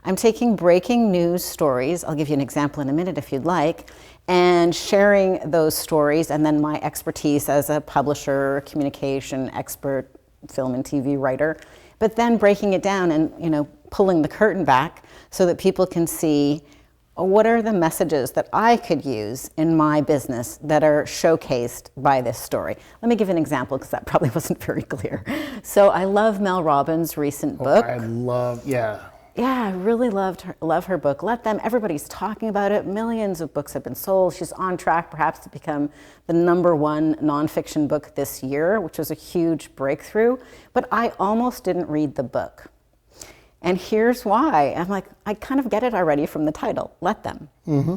I'm taking breaking news stories, I'll give you an example in a minute if you'd like, and sharing those stories, and then my expertise as a publisher, communication expert, film and TV writer, but then breaking it down and, you know, pulling the curtain back so that people can see what are the messages that I could use in my business that are showcased by this story. Let me give an example because that probably wasn't very clear. So I love Mel Robbins' recent book. Yeah, I really love her book. Let Them. Everybody's talking about it. Millions of books have been sold. She's on track perhaps to become the #1 nonfiction book this year, which was a huge breakthrough. But I almost didn't read the book. And here's why. I'm like, I kind of get it already from the title, Let Them. Mm-hmm.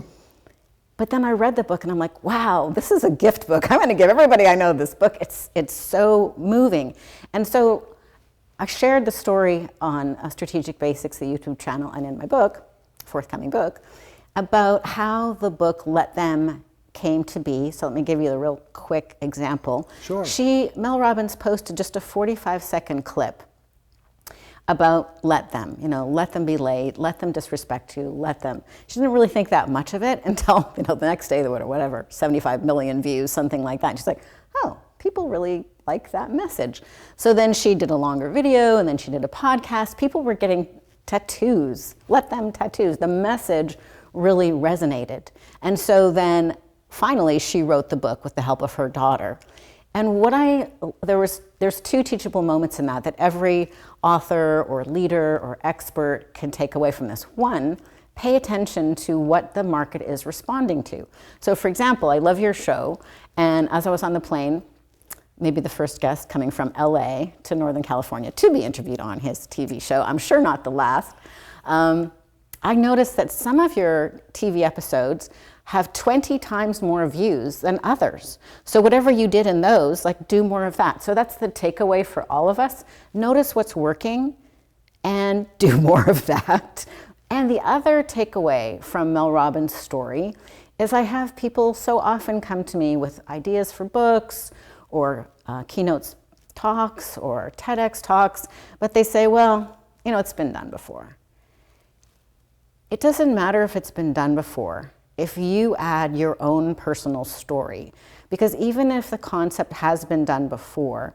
But then I read the book and I'm like, wow, this is a gift book. I'm going to give everybody I know this book. It's so moving. And so I shared the story on Strategic Basics, the YouTube channel, and in my book, forthcoming book, about how the book Let Them came to be. So let me give you a real quick example. Sure. Mel Robbins posted just a 45-second clip about let them, you know, let them be late, let them disrespect you, let them. She didn't really think that much of it until, you know, the next day, whatever, 75 million views, something like that. And she's like, oh, people really like that message. So then she did a longer video, and then she did a podcast. People were getting tattoos, let them tattoos. The message really resonated. And so then finally she wrote the book with the help of her daughter. And there's 2 teachable moments in that every author or leader or expert can take away from this. 1, pay attention to what the market is responding to. So for example, I love your show, and as I was on the plane, maybe the first guest coming from LA to Northern California to be interviewed on his TV show, I'm sure not the last, I noticed that some of your TV episodes have 20 times more views than others. So whatever you did in those, like, do more of that. So that's the takeaway for all of us. Notice what's working and do more of that. And the other takeaway from Mel Robbins' story is I have people so often come to me with ideas for books or keynote talks or TEDx talks, but they say, well, you know, it's been done before. It doesn't matter if it's been done before if you add your own personal story, because even if the concept has been done before,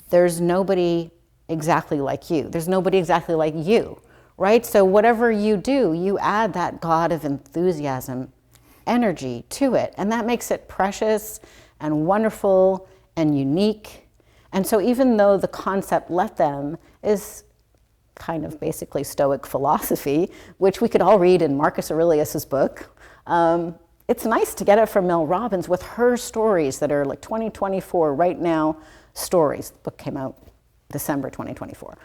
there's nobody exactly like you. There's nobody exactly like you, right? So whatever you do, you add that God of enthusiasm energy to it, and that makes it precious and wonderful and unique. And so even though the concept Let Them is kind of basically Stoic philosophy, which we could all read in Marcus Aurelius's book, it's nice to get it from Mel Robbins with her stories that are like 2024 right now stories. The book came out December 2024.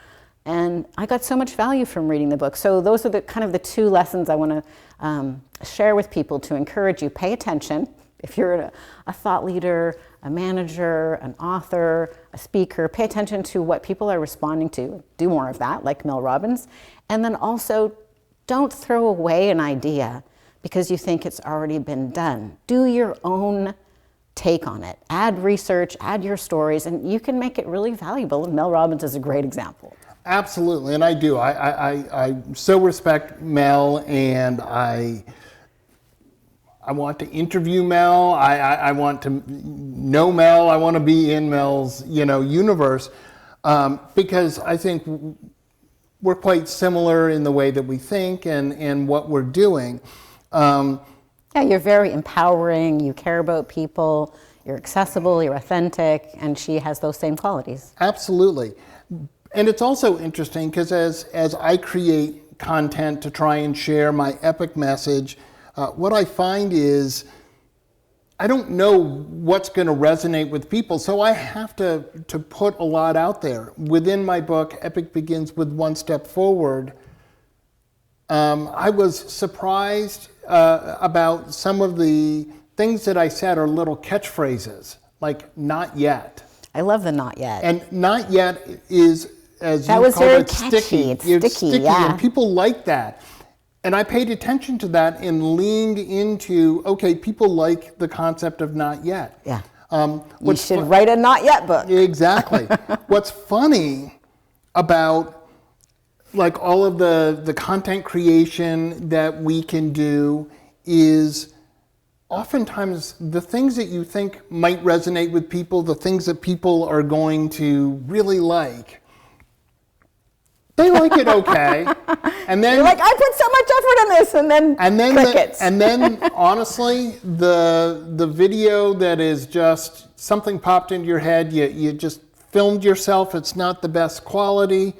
And I got so much value from reading the book. So those are the kind of the 2 lessons I want to share with people to encourage you. Pay attention. If you're a thought leader, a manager, an author, a speaker, pay attention to what people are responding to. Do more of that, like Mel Robbins. And then also, don't throw away an idea because you think it's already been done. Do your own take on it. Add research, add your stories, and you can make it really valuable. And Mel Robbins is a great example. Absolutely, and I do. I so respect Mel, and I want to interview Mel. I want to know Mel. I want to be in Mel's, universe, because I think we're quite similar in the way that we think and what we're doing. Yeah, you're very empowering. You care about people. You're accessible. You're authentic, and she has those same qualities. Absolutely, and it's also interesting because as I create content to try and share my epic message. What I find is I don't know what's going to resonate with people, so I have to put a lot out there. Within my book, Epic Begins with One Step Forward, I was surprised about some of the things that I said are little catchphrases, like not yet. I love the not yet. And not yet is, as that you was call very it, catchy. sticky. It's sticky, yeah. And people like that. And I paid attention to that and leaned into, okay, people like the concept of not yet. Yeah. You should write a not yet book. Exactly. What's funny about like all of the content creation that we can do is oftentimes the things that you think might resonate with people, the things that people are going to really like, they like it okay. And then You're like, I put so much effort in this, and then crickets. And then honestly, the video that is just something popped into your head, you just filmed yourself, it's not the best quality,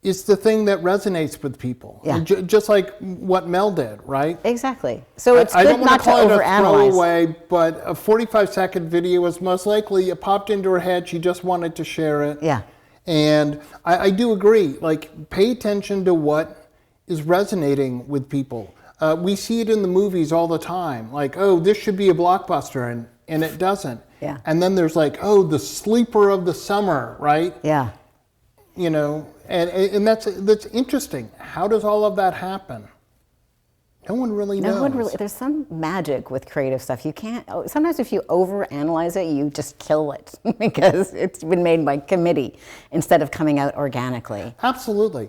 is the thing that resonates with people. Yeah. Just like what Mel did, right? Exactly. So it's I good don't want not to to call it a overanalyze. throwaway, but a 45-second video was most likely, it popped into her head, she just wanted to share it. Yeah. And I do agree, like, pay attention to what is resonating with people. We see it in the movies all the time, like, oh, this should be a blockbuster, and it doesn't. Yeah. And then there's like, oh, the sleeper of the summer, right? Yeah. You know, and that's interesting. How does all of that happen? No one really knows. No one really. There's some magic with creative stuff. You can't. Sometimes if you overanalyze it, you just kill it because it's been made by committee instead of coming out organically. Absolutely.